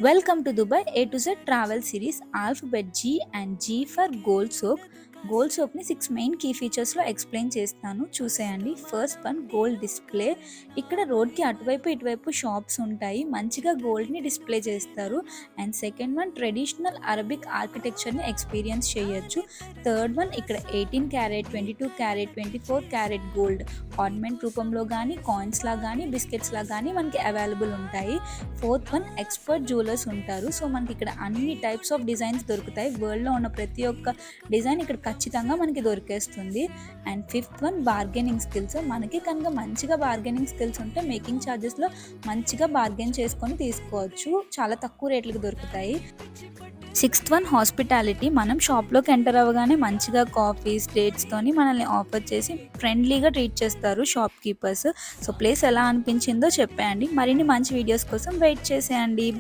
Welcome to Dubai A to Z travel series Alphabet G and G for Gold Soap. Gold సోప్ని 6 main key ఫీచర్స్లో explain చేస్తాను, చూసేయండి. First one gold display. ఇక్కడ రోడ్కి అటువైపు ఇటువైపు షాప్స్ ఉంటాయి, మంచిగా గోల్డ్ని డిస్ప్లే చేస్తారు. And second one traditional Arabic ఆర్కిటెక్చర్ని ఎక్స్పీరియన్స్ చేయొచ్చు. థర్డ్ వన్ ఇక్కడ 18 carat 22 carat 24 carat gold ornament రూపంలో కానీ కాయిన్స్లా కానీ బిస్కెట్స్లా కానీ మనకి అవైలబుల్ ఉంటాయి. ఫోర్త్ వన్ ఎక్స్పర్ట్ జ్యువెలర్స్ ఉంటారు. సో మనకి ఇక్కడ అన్ని టైప్స్ ఆఫ్ డిజైన్స్ దొరుకుతాయి. వరల్డ్లో ఉన్న ప్రతి ఒక్క డిజైన్ ఇక్కడ ఖచ్చితంగా మనకి దొరికేస్తుంది. And fifth one bargaining skills. మనకి కనుక మంచిగా బార్గెనింగ్ స్కిల్స్ ఉంటే మేకింగ్ ఛార్జెస్లో మంచిగా బార్గెన్ చేసుకొని తీసుకోవచ్చు, చాలా తక్కువ రేట్లకు దొరుకుతాయి. Sixth one hospitality. మనం షాప్లోకి ఎంటర్ అవ్వగానే మంచిగా కాఫీస్ డేట్స్తోని మనల్ని ఆఫర్ చేసి ఫ్రెండ్లీగా ట్రీట్ చేస్తారు షాప్ కీపర్స్. సో ప్లేస్ ఎలా అనిపించిందో చెప్పేయండి. మరిన్ని మంచి వీడియోస్ కోసం వెయిట్ చేసేయండి.